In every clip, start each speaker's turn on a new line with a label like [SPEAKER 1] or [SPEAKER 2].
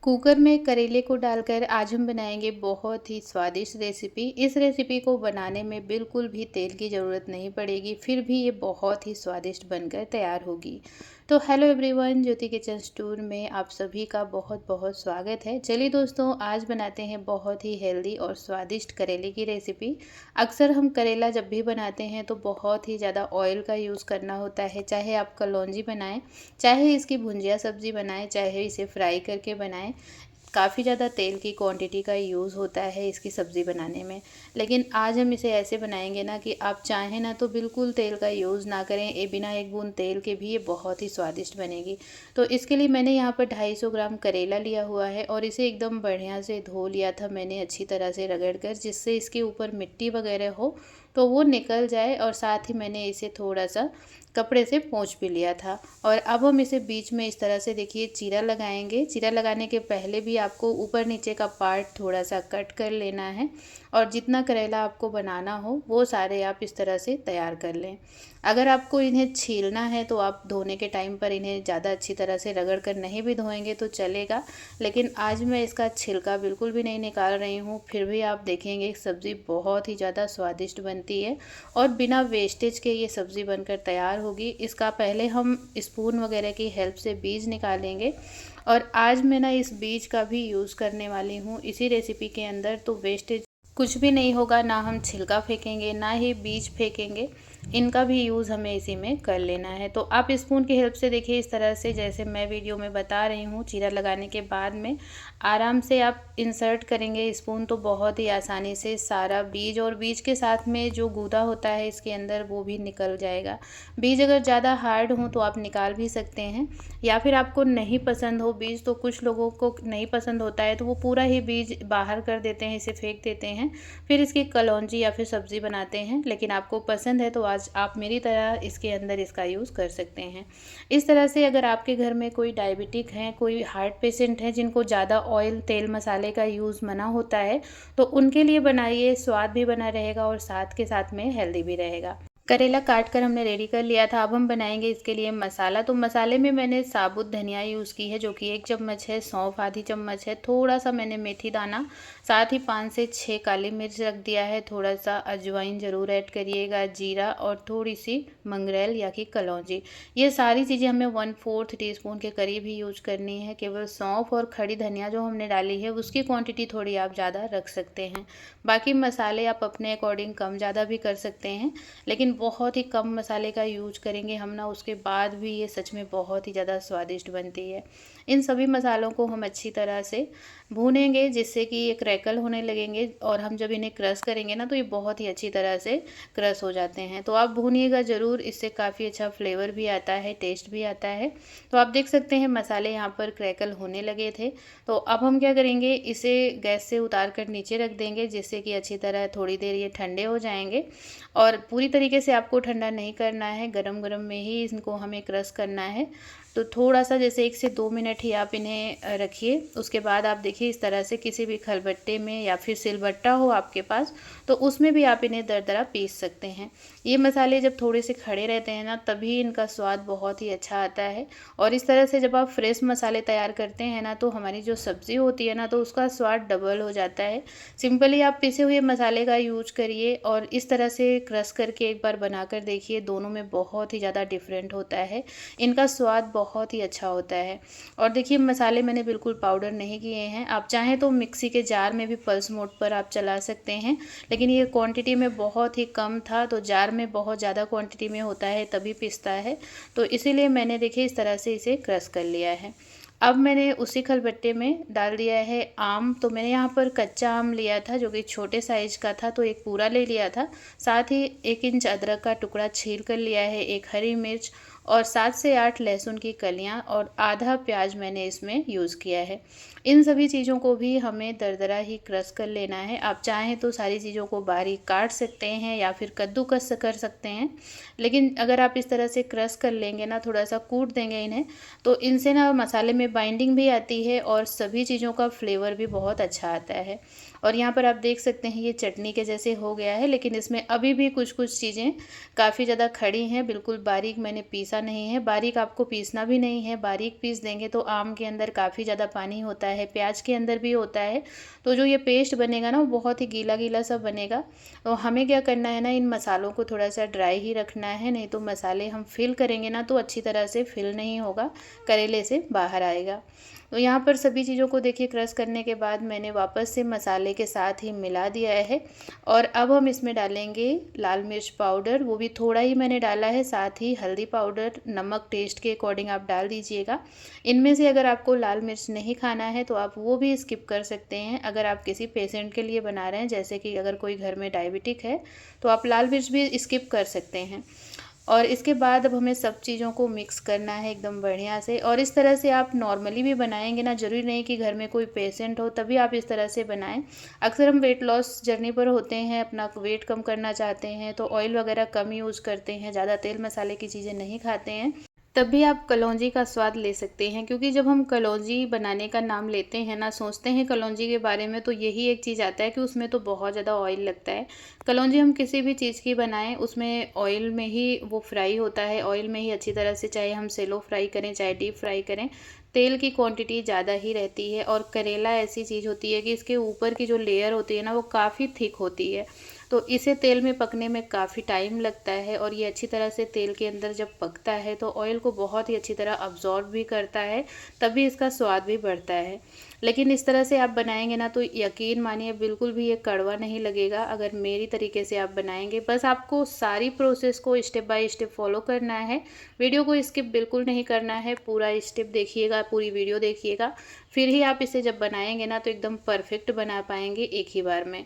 [SPEAKER 1] Cooker में करेले को डालकर आज हम बनाएंगे बहुत ही स्वादिष्ट रेसिपी। इस रेसिपी को बनाने में बिल्कुल भी तेल की ज़रूरत नहीं पड़ेगी, फिर भी ये बहुत ही स्वादिष्ट बनकर तैयार होगी। तो हेलो एवरीवन, ज्योति किचन स्टूर में आप सभी का बहुत बहुत स्वागत है। चलिए दोस्तों, आज बनाते हैं बहुत ही हेल्दी और स्वादिष्ट करेले की रेसिपी। अक्सर हम करेला जब भी बनाते हैं तो बहुत ही ज़्यादा ऑयल का यूज़ करना होता है, चाहे आप कलौंजी बनाएं, चाहे इसकी भुंजिया सब्जी बनाएं, चाहे इसे फ्राई करके बनाएं। काफ़ी ज़्यादा तेल की क्वांटिटी का यूज़ होता है इसकी सब्ज़ी बनाने में। लेकिन आज हम इसे ऐसे बनाएंगे ना कि आप चाहें ना तो बिल्कुल तेल का यूज़ ना करें, ये बिना एक बूंद तेल के भी ये बहुत ही स्वादिष्ट बनेगी। तो इसके लिए मैंने यहाँ पर 250 ग्राम करेला लिया हुआ है और इसे एकदम बढ़िया से धो लिया था मैंने अच्छी तरह से रगड़ कर, जिससे इसके ऊपर मिट्टी वगैरह हो तो वो निकल जाए। और साथ ही मैंने इसे थोड़ा सा कपड़े से पोंछ भी लिया था। और अब हम इसे बीच में इस तरह से देखिए चीरा लगाएंगे। चीरा लगाने के पहले भी आपको ऊपर नीचे का पार्ट थोड़ा सा कट कर लेना है और जितना करेला आपको बनाना हो वो सारे आप इस तरह से तैयार कर लें। अगर आपको इन्हें छीलना है तो आप धोने के टाइम पर इन्हें ज़्यादा अच्छी तरह से रगड़ कर नहीं भी धोएंगे तो चलेगा, लेकिन आज मैं इसका छिलका बिल्कुल भी नहीं निकाल रही हूँ। फिर भी आप देखेंगे सब्ज़ी बहुत ही ज़्यादा स्वादिष्ट बनती है और बिना वेस्टेज के ये सब्ज़ी बनकर तैयार होगी। इसका पहले हम स्पून वगैरह की हेल्प से बीज निकालेंगे और आज मैं ना इस बीज का भी यूज़ करने वाली हूँ इसी रेसिपी के अंदर। तो वेस्टेज कुछ भी नहीं होगा, ना हम छिलका फेंकेंगे ना ही बीज फेंकेंगे, इनका भी यूज़ हमें इसी में कर लेना है। तो आप स्पून की हेल्प से देखिए इस तरह से, जैसे मैं वीडियो में बता रही हूँ, चीरा लगाने के बाद में आराम से आप इंसर्ट करेंगे स्पून तो बहुत ही आसानी से सारा बीज और बीज के साथ में जो गूदा होता है इसके अंदर वो भी निकल जाएगा। बीज अगर ज़्यादा हार्ड हो तो आप निकाल भी सकते हैं, या फिर आपको नहीं पसंद हो बीज, तो कुछ लोगों को नहीं पसंद होता है तो वो पूरा ही बीज बाहर कर देते हैं, इसे फेंक देते हैं, फिर इसकी कलौंजी या फिर सब्ज़ी बनाते हैं। लेकिन आपको पसंद है तो आज आप मेरी तरह इसके अंदर इसका यूज़ कर सकते हैं। इस तरह से अगर आपके घर में कोई डायबिटिक है, कोई हार्ट पेशेंट है जिनको ज़्यादा ऑयल तेल मसाले का यूज़ मना होता है, तो उनके लिए बनाइए, स्वाद भी बना रहेगा और साथ के साथ में हेल्दी भी रहेगा। करेला काट कर हमने रेडी कर लिया था। अब हम बनाएंगे इसके लिए मसाला। तो मसाले में मैंने साबुत धनिया यूज़ की है जो कि 1 चम्मच है, सौंफ आधी चम्मच है, थोड़ा सा मैंने मेथी दाना, साथ ही 5 से 6 काली मिर्च रख दिया है, थोड़ा सा अजवाइन ज़रूर ऐड करिएगा, जीरा और थोड़ी सी मंगरेल या कि कलौंजी। ये सारी चीज़ें हमें 1/4 टीस्पून के करीब ही यूज करनी है। केवल सौंफ और खड़ी धनिया जो हमने डाली है उसकी क्वान्टिटी थोड़ी आप ज़्यादा रख सकते हैं। बाकी मसाले आप अपने अकॉर्डिंग कम ज़्यादा भी कर सकते हैं, लेकिन बहुत ही कम मसाले का यूज करेंगे हम ना, उसके बाद भी ये सच में बहुत ही ज़्यादा स्वादिष्ट बनती है। इन सभी मसालों को हम अच्छी तरह से भूनेंगे जिससे कि ये क्रैकल होने लगेंगे, और हम जब इन्हें क्रश करेंगे ना तो ये बहुत ही अच्छी तरह से क्रश हो जाते हैं। तो आप भूनिएगा ज़रूर, इससे काफ़ी अच्छा फ्लेवर भी आता है, टेस्ट भी आता है। तो आप देख सकते हैं मसाले यहाँ पर क्रैकल होने लगे थे। तो अब हम क्या करेंगे, इसे गैस से उतार कर नीचे रख देंगे जिससे कि अच्छी तरह थोड़ी देर ये ठंडे हो जाएंगे। और पूरी तरीके से आपको ठंडा नहीं करना है, गरम गरम में ही इनको हमें क्रश करना है। तो थोड़ा सा जैसे 1 से 2 मिनट ही आप इन्हें रखिए। उसके बाद आप देखिए इस तरह से किसी भी खलबट्टे में या फिर सिलबट्टा हो आपके पास तो उसमें भी आप इन्हें दरदरा पीस सकते हैं। ये मसाले जब थोड़े से खड़े रहते हैं ना तभी इनका स्वाद बहुत ही अच्छा आता है। और इस तरह से जब आप फ्रेश मसाले तैयार करते हैं ना तो हमारी जो सब्ज़ी होती है ना तो उसका स्वाद डबल हो जाता है। सिंपली आप पिसे हुए मसाले का यूज करिए और इस तरह से क्रश करके एक बार बना कर देखिए, दोनों में बहुत ही ज़्यादा डिफरेंट होता है, इनका स्वाद बहुत ही अच्छा होता है। और देखिए मसाले मैंने बिल्कुल पाउडर नहीं किए हैं, आप चाहें तो मिक्सी के जार में भी पल्स मोड पर आप चला सकते हैं, लेकिन ये क्वांटिटी में बहुत ही कम था तो जार में बहुत ज़्यादा क्वांटिटी में होता है तभी पिसता है, तो इसीलिए मैंने देखिए इस तरह से इसे क्रश कर लिया है। अब मैंने उसी खलबट्टे में डाल दिया है आम। तो मैंने यहाँ पर कच्चा आम लिया था जो कि छोटे साइज का था, तो एक पूरा ले लिया था। साथ ही 1 इंच अदरक का टुकड़ा छील कर लिया है, 1 हरी मिर्च और 7 से 8 लहसुन की कलियाँ और आधा प्याज मैंने इसमें यूज़ किया है। इन सभी चीज़ों को भी हमें दरदरा ही क्रश कर लेना है। आप चाहें तो सारी चीज़ों को बारीक काट सकते हैं या फिर कद्दूकस कर सकते हैं, लेकिन अगर आप इस तरह से क्रश कर लेंगे ना, थोड़ा सा कूट देंगे इन्हें, तो इनसे ना मसाले में बाइंडिंग भी आती है और सभी चीज़ों का फ्लेवर भी बहुत अच्छा आता है। और यहाँ पर आप देख सकते हैं ये चटनी के जैसे हो गया है, लेकिन इसमें अभी भी कुछ कुछ चीज़ें काफ़ी ज़्यादा खड़ी हैं, बिल्कुल बारीक मैंने पीसा पीसा नहीं है, बारीक आपको पीसना भी नहीं है। बारीक पीस देंगे तो आम के अंदर काफ़ी ज़्यादा पानी होता है, प्याज के अंदर भी होता है, तो जो ये पेस्ट बनेगा ना वो बहुत ही गीला गीला सा बनेगा। तो हमें क्या करना है ना, इन मसालों को थोड़ा सा ड्राई ही रखना है, नहीं तो मसाले हम फिल करेंगे ना तो अच्छी तरह से फिल नहीं होगा, करेले से बाहर आएगा। तो यहाँ पर सभी चीज़ों को देखिए क्रश करने के बाद मैंने वापस से मसाले के साथ ही मिला दिया है। और अब हम इसमें डालेंगे लाल मिर्च पाउडर, वो भी थोड़ा ही मैंने डाला है, साथ ही हल्दी पाउडर, नमक टेस्ट के अकॉर्डिंग आप डाल दीजिएगा। इनमें से अगर आपको लाल मिर्च नहीं खाना है तो आप वो भी स्किप कर सकते हैं। अगर आप किसी पेशेंट के लिए बना रहे हैं, जैसे कि अगर कोई घर में डायबिटिक है, तो आप लाल मिर्च भी स्किप कर सकते हैं। और इसके बाद अब हमें सब चीज़ों को मिक्स करना है एकदम बढ़िया से। और इस तरह से आप नॉर्मली भी बनाएंगे ना, ज़रूरी नहीं कि घर में कोई पेशेंट हो तभी आप इस तरह से बनाएं। अक्सर हम वेट लॉस जर्नी पर होते हैं, अपना वेट कम करना चाहते हैं, तो ऑयल वगैरह कम यूज़ करते हैं, ज़्यादा तेल मसाले की चीज़ें नहीं खाते हैं, तब भी आप कलौंजी का स्वाद ले सकते हैं। क्योंकि जब हम कलौंजी बनाने का नाम लेते हैं ना, सोचते हैं कलौंजी के बारे में, तो यही एक चीज़ आता है कि उसमें तो बहुत ज़्यादा ऑयल लगता है। कलौंजी हम किसी भी चीज़ की बनाएं, उसमें ऑयल में ही वो फ्राई होता है, ऑयल में ही अच्छी तरह से, चाहे हम सेलो फ्राई करें चाहे डीप फ्राई करें, तेल की क्वांटिटी ज़्यादा ही रहती है। और करेला ऐसी चीज़ होती है कि इसके ऊपर की जो लेयर होती है ना, वो काफ़ी थिक होती है, तो इसे तेल में पकने में काफ़ी टाइम लगता है। और ये अच्छी तरह से तेल के अंदर जब पकता है तो ऑयल को बहुत ही अच्छी तरह अब्जॉर्ब भी करता है, तभी इसका स्वाद भी बढ़ता है। लेकिन इस तरह से आप बनाएंगे ना तो यकीन मानिए बिल्कुल भी ये कड़वा नहीं लगेगा, अगर मेरी तरीके से आप बनाएंगे। बस आपको सारी प्रोसेस को स्टेप बाय स्टेप फॉलो करना है, वीडियो को स्किप बिल्कुल नहीं करना है, पूरा स्टेप देखिएगा, पूरी वीडियो देखिएगा, फिर ही आप इसे जब बनाएंगे ना तो एकदम परफेक्ट बना पाएंगे एक ही बार में।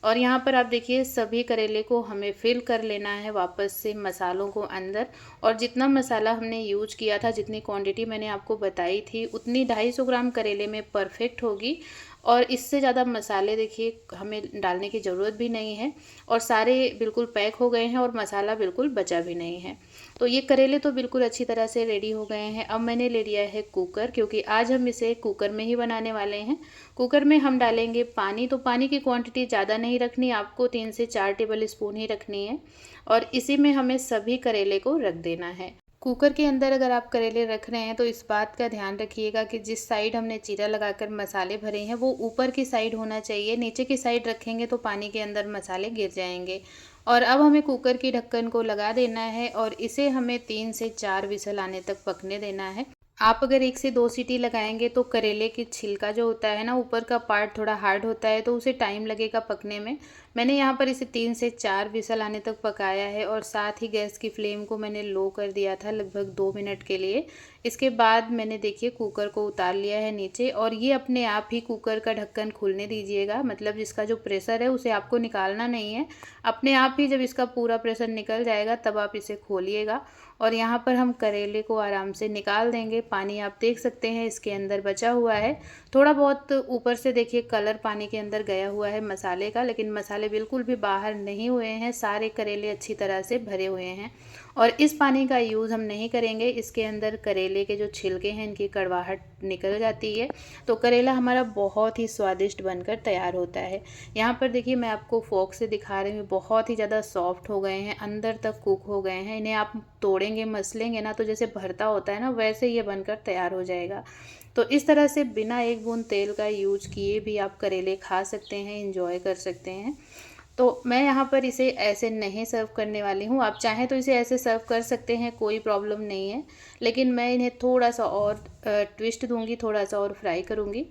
[SPEAKER 1] और यहाँ पर आप देखिए सभी करेले को हमें फिल कर लेना है वापस से मसालों को अंदर। और जितना मसाला हमने यूज किया था, जितनी क्वांटिटी मैंने आपको बताई थी, उतनी 250 ग्राम करेले में परफेक्ट होगी। और इससे ज़्यादा मसाले देखिए हमें डालने की ज़रूरत भी नहीं है, और सारे बिल्कुल पैक हो गए हैं और मसाला बिल्कुल बचा भी नहीं है। तो ये करेले तो बिल्कुल अच्छी तरह से रेडी हो गए हैं। अब मैंने ले लिया है कुकर, क्योंकि आज हम इसे कुकर में ही बनाने वाले हैं। कुकर में हम डालेंगे पानी, तो पानी की क्वांटिटी ज़्यादा नहीं रखनी आपको, 3 से 4 टेबल स्पून ही रखनी है। और इसी में हमें सभी करेले को रख देना है। कुकर के अंदर अगर आप करेले रख रहे हैं तो इस बात का ध्यान रखिएगा कि जिस साइड हमने चीरा लगाकर मसाले भरे हैं वो ऊपर की साइड होना चाहिए, नीचे की साइड रखेंगे तो पानी के अंदर मसाले गिर जाएंगे। और अब हमें कुकर की ढक्कन को लगा देना है और इसे हमें 3 से 4 विसल आने तक पकने देना है। आप अगर 1 से 2 सीटी लगाएंगे तो करेले की छिलका जो होता है ना, ऊपर का पार्ट थोड़ा हार्ड होता है, तो उसे टाइम लगेगा पकने में। मैंने यहाँ पर इसे 3 से 4 विसल आने तक पकाया है, और साथ ही गैस की फ्लेम को मैंने लो कर दिया था लगभग 2 मिनट के लिए। इसके बाद मैंने देखिए कुकर को उतार लिया है नीचे, और ये अपने आप ही कुकर का ढक्कन खुलने दीजिएगा, मतलब जिसका जो प्रेशर है उसे आपको निकालना नहीं है, अपने आप ही जब इसका पूरा प्रेशर निकल जाएगा तब आप इसे खोलिएगा। और यहाँ पर हम करेले को आराम से निकाल देंगे। पानी आप देख सकते हैं इसके अंदर बचा हुआ है, थोड़ा बहुत ऊपर से देखिए कलर पानी के अंदर गया हुआ है मसाले का, लेकिन मसाले बिल्कुल भी बाहर नहीं हुए हैं, सारे करेले अच्छी तरह से भरे हुए हैं। और इस पानी का यूज़ हम नहीं करेंगे, इसके अंदर करेले के जो छिलके हैं इनकी कड़वाहट निकल जाती है, तो करेला हमारा बहुत ही स्वादिष्ट बनकर तैयार होता है। यहाँ पर देखिए मैं आपको फोक से दिखा रही हूँ, बहुत ही ज़्यादा सॉफ्ट हो गए हैं, अंदर तक कुक हो गए हैं। इन्हें आप तोड़ेंगे मसलेंगे ना तो जैसे भरता होता है ना, वैसे ये बनकर तैयार हो जाएगा। तो इस तरह से बिना एक बूंद तेल का यूज किए भी आप करेले खा सकते हैं, इंजॉय कर सकते हैं। तो मैं यहाँ पर इसे ऐसे नहीं सर्व करने वाली हूँ, आप चाहें तो इसे ऐसे सर्व कर सकते हैं, कोई प्रॉब्लम नहीं है, लेकिन मैं इन्हें थोड़ा सा और ट्विस्ट दूंगी, थोड़ा सा और फ्राई करूँगी।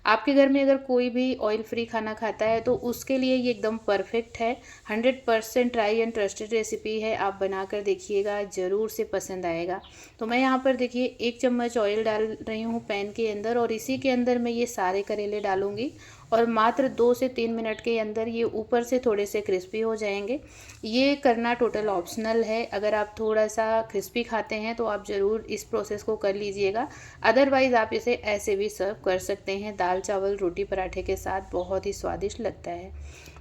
[SPEAKER 1] आपके घर में अगर कोई भी ऑयल फ्री खाना खाता है तो उसके लिए ये एकदम परफेक्ट है। 100% ट्राई एंड ट्रस्टेड रेसिपी है, आप बना कर देखिएगा, ज़रूर से पसंद आएगा। तो मैं यहाँ पर देखिए 1 चम्मच ऑयल डाल रही हूँ पैन के अंदर, और इसी के अंदर मैं ये सारे करेले डालूँगी, और मात्र 2 से 3 मिनट के अंदर ये ऊपर से थोड़े से क्रिस्पी हो जाएंगे। ये करना टोटल ऑप्शनल है, अगर आप थोड़ा सा क्रिस्पी खाते हैं तो आप ज़रूर इस प्रोसेस को कर लीजिएगा, अदरवाइज़ आप इसे ऐसे भी सर्व कर सकते हैं, दाल चावल रोटी पराठे के साथ बहुत ही स्वादिष्ट लगता है।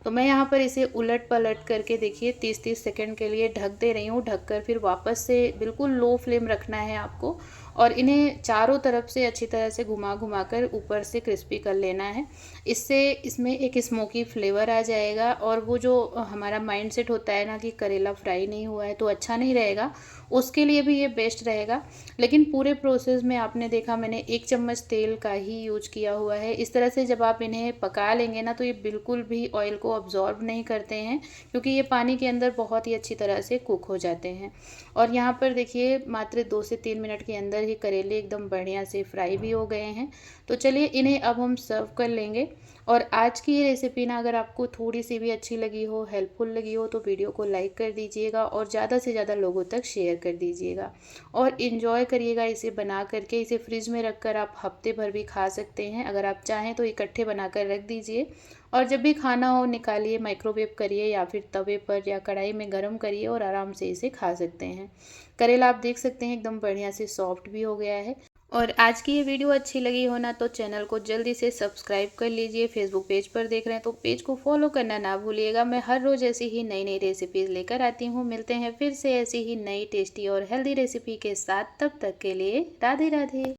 [SPEAKER 1] तो मैं यहाँ पर इसे उलट पलट करके देखिए 30-30 सेकंड के लिए ढक दे रही हूँ। ढककर फिर वापस से बिल्कुल लो फ्लेम रखना है आपको और इन्हें चारों तरफ से अच्छी तरह से घुमा घुमा कर ऊपर से क्रिस्पी कर लेना है। इससे इसमें एक स्मोकी फ्लेवर आ जाएगा और वो जो हमारा माइंडसेट होता है ना कि करेला फ्राई नहीं हुआ है तो अच्छा नहीं रहेगा, उसके लिए भी ये बेस्ट रहेगा। लेकिन पूरे प्रोसेस में आपने देखा मैंने 1 चम्मच तेल का ही यूज किया हुआ है। इस तरह से जब आप इन्हें पका लेंगे ना तो ये बिल्कुल भी ऑयल को अब्जॉर्ब नहीं करते हैं, क्योंकि ये पानी के अंदर बहुत ही अच्छी तरह से कुक हो जाते हैं। और यहाँ पर देखिए मात्र 2 से 3 मिनट के अंदर ही करेले एकदम बढ़िया से फ्राई भी हो गए हैं। तो चलिए इन्हें अब हम सर्व कर लेंगे। और आज की ये रेसिपी ना अगर आपको थोड़ी सी भी अच्छी लगी हो, हेल्पफुल लगी हो, तो वीडियो को लाइक कर दीजिएगा और ज़्यादा से ज़्यादा लोगों तक शेयर कर दीजिएगा और इन्जॉय करिएगा इसे बना करके। इसे फ्रिज में रख कर आप हफ्ते भर भी खा सकते हैं। अगर आप चाहें तो इकट्ठे बना कर रख दीजिए और जब भी खाना हो निकालिए, माइक्रोवेव करिए या फिर तवे पर या कढ़ाई में गर्म करिए और आराम से इसे खा सकते हैं। करेला आप देख सकते हैं एकदम बढ़िया से सॉफ्ट भी हो गया है। और आज की ये वीडियो अच्छी लगी हो ना तो चैनल को जल्दी से सब्सक्राइब कर लीजिए। फेसबुक पेज पर देख रहे हैं तो पेज को फॉलो करना ना भूलिएगा। मैं हर रोज़ ऐसी ही नई नई रेसिपीज़ लेकर आती हूँ। मिलते हैं फिर से ऐसी ही नई टेस्टी और हेल्दी रेसिपी के साथ। तब तक के लिए राधे राधे।